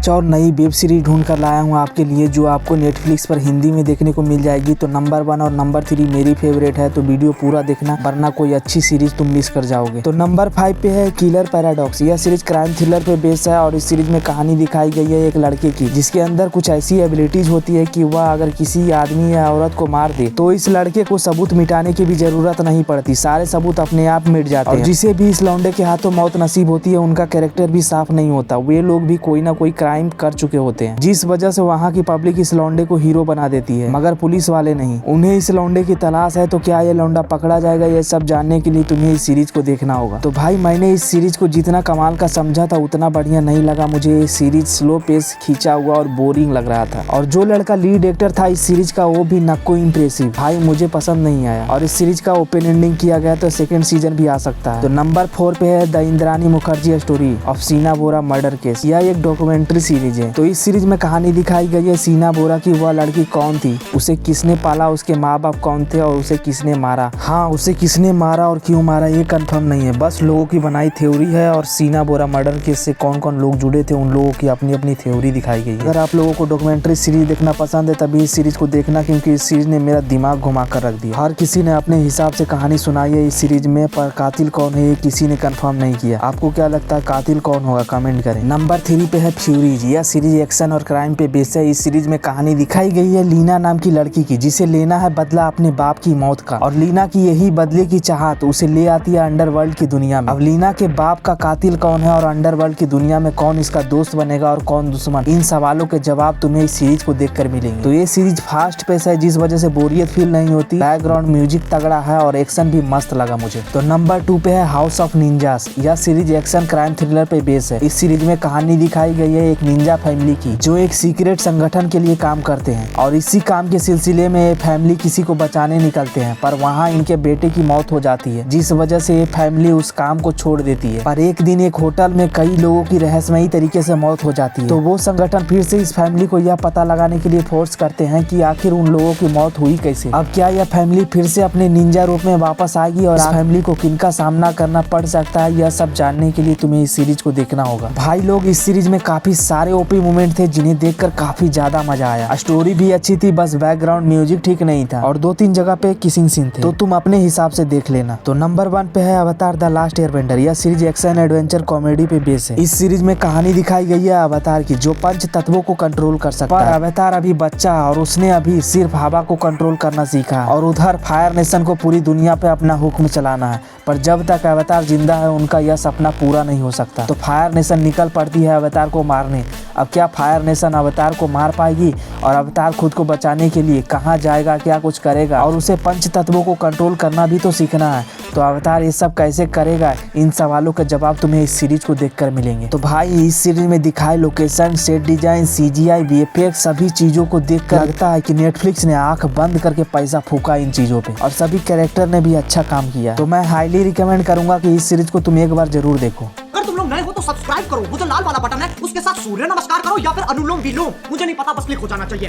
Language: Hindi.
कुछ और नई वेब सीरीज ढूंढ कर लाया हूँ आपके लिए, जो आपको नेटफ्लिक्स पर हिंदी में देखने को मिल जाएगी। तो नंबर 1 और नंबर 3 मेरी फेवरेट है, तो वीडियो पूरा देखना वरना कोई अच्छी सीरीज तुम मिस कर जाओगे। तो नंबर 5 पे है किलर पैराडॉक्स। यह सीरीज क्राइम थ्रिलर पे बेस्ड है और इस सीरीज में कहानी दिखाई गई है एक लड़के की, जिसके अंदर कुछ ऐसी एबिलिटीज होती है कि वह अगर किसी आदमी या औरत को मार दे तो इस लड़के को सबूत मिटाने की भी जरूरत नहीं पड़ती, सारे सबूत अपने आप मिट जाते हैं। और जिसे भी इस लौंडे के हाथों मौत नसीब होती है उनका कैरेक्टर भी साफ नहीं होता, वे लोग भी कोई ना कोई क्राइम कर चुके होते हैं, जिस वजह से वहाँ की पब्लिक इस लौंडे को हीरो बना देती है, मगर पुलिस वाले नहीं। उन्हें इस लौंडे की तलाश है, तो क्या ये लौंडा पकड़ा जाएगा, ये सब जानने के लिए तुम्हें इस सीरीज को देखना होगा। तो भाई मैंने इस सीरीज को जितना कमाल का समझा था उतना बढ़िया नहीं लगा मुझे। ये सीरीज स्लो पेस खींचा हुआ और बोरिंग लग रहा था, और जो लड़का लीड एक्टर था इस सीरीज का वो भी नक्को इम्प्रेसिव, भाई मुझे पसंद नहीं आया। और इस सीरीज का ओपन एंडिंग किया गया तो सेकंड सीजन भी आ सकता है। तो नंबर 4 पे है the Indrani Mukherjee story of सीना बोरा मर्डर केस। यह एक डॉक्यूमेंट्री सीरीज है। तो इस सीरीज में कहानी दिखाई गई है सीना बोरा की, वह लड़की कौन थी, उसे किसने पाला, उसके माँ बाप कौन थे और उसे किसने मारा। हाँ, उसे किसने मारा और क्यों मारा ये कंफर्म नहीं है, बस लोगों की बनाई थ्योरी है। और सीना बोरा मर्डर केस से कौन कौन लोग जुड़े थे उन लोगों की अपनी अपनी थ्योरी दिखाई गई है। अगर आप लोगों को डॉक्यूमेंट्री सीरीज देखना पसंद है तभी इस सीरीज को देखना, क्योंकि इस सीरीज ने मेरा दिमाग घुमा कर रख दिया। हर किसी ने अपने हिसाब से कहानी सुनाई है इस सीरीज में, पर कातिल कौन है ये किसी ने कंफर्म नहीं किया। आपको क्या लगता है कातिल कौन होगा, कमेंट करें। नंबर 3 पे है फ्यूरीज। यह सीरीज एक्शन और क्राइम पे बेस्ड है। इस सीरीज में कहानी दिखाई गई है लीना नाम की लड़की की, जिसे लेना है बदला अपने बाप की मौत का, और लीना की यही बदले की चाहत उसे ले आती है अंडरवर्ल्ड की दुनिया में। अब लीना के बाप का कातिल कौन है और अंडरवर्ल्ड की दुनिया में कौन इसका दोस्त बनेगा और कौन दुश्मन, इन सवालों के जवाब तुम्हें इस सीरीज को देखकर मिलेंगे। तो ये सीरीज फास्ट पेस है, जिस वजह से बोरियत फील नहीं होती। बैकग्राउंड म्यूजिक तगड़ा है और एक्शन भी मस्त लगा मुझे। तो नंबर 2 पे है हाउस ऑफ निंजास। यह सीरीज एक्शन क्राइम थ्रिलर पे बेस है। इस सीरीज में कहानी दिखाई गई है एक निंजा फैमिली की, जो एक सीक्रेट संगठन के लिए काम करते हैं, और इसी काम के सिलसिले में ये फैमिली किसी को बचाने निकलते हैं, पर वहाँ इनके बेटे की मौत हो जाती है, जिस वजह से ये फैमिली उस काम को छोड़ देती है। पर एक दिन एक होटल में कई लोगों की रहस्यमयी तरीके से मौत हो जाती है। तो वो संगठन फिर से इस फैमिली को यह पता लगाने के लिए फोर्स करते हैं कि आखिर उन लोगों की मौत हुई कैसे। अब क्या यह फैमिली फिर से अपने निंजा रूप में वापस आएगी और इस फैमिली को किनका सामना करना पड़ सकता है, यह सब जानने के लिए तुम्हें इस सीरीज को देखना होगा। भाई लोग, इस सीरीज में काफी सारे ओपी मोमेंट थे जिन्हें देखकर काफी ज्यादा मजा आया। स्टोरी भी अच्छी थी, बस बैकग्राउंड म्यूजिक ठीक नहीं था, और 2-3 जगह पे किसिंग सीन थे, तो तुम अपने हिसाब से देख लेना। तो नंबर 1 पे है अवतार द लास्ट एयरबेंडर। यह सीरीज एक्शन एडवेंचर कॉमेडी पे बेस है। इस सीरीज में कहानी दिखाई गई है अवतार की, जो पंच तत्वों को कंट्रोल कर सकता है। अवतार अभी बच्चा है और उसने अभी सिर्फ हवा को कंट्रोल करना सीखा है, और उधर फायर नेशन को पूरी दुनिया पे अपना हुक्म चलाना है। पर जब तक अवतार जिंदा है उनका यह सपना पूरा नहीं हो सकता। तो फायर नेशन निकल पड़ती है अवतार को मारने। अब क्या फायर नेशन अवतार को मार पाएगी, और अवतार खुद को बचाने के लिए कहाँ जाएगा, क्या कुछ करेगा, और उसे पंच तत्वों को कंट्रोल करना भी तो सीखना है। तो अवतार ये सब कैसे करेगा, इन सवालों के जवाब तुम्हें इस सीरीज को देखकर मिलेंगे। तो भाई इस सीरीज में दिखाए location, set design, CGI, VFX सभी चीजों को देखकर लगता है कि नेटफ्लिक्स ने आंख बंद करके पैसा फूका इन चीजों पे, और सभी कैरेक्टर ने भी अच्छा काम किया। तो मैं हाईली रिकमेंड करूंगा कि इस सीरीज को तुम एक बार जरूर देखो। अगर तुम लोग नए हो तो सब्सक्राइब करो, वो जो लाल वाला बटन है उसके साथ सूर्य नमस्कार करो या फिर अनुलोम विलोम, मुझे नहीं पता, बस क्लिक हो जाना चाहिए।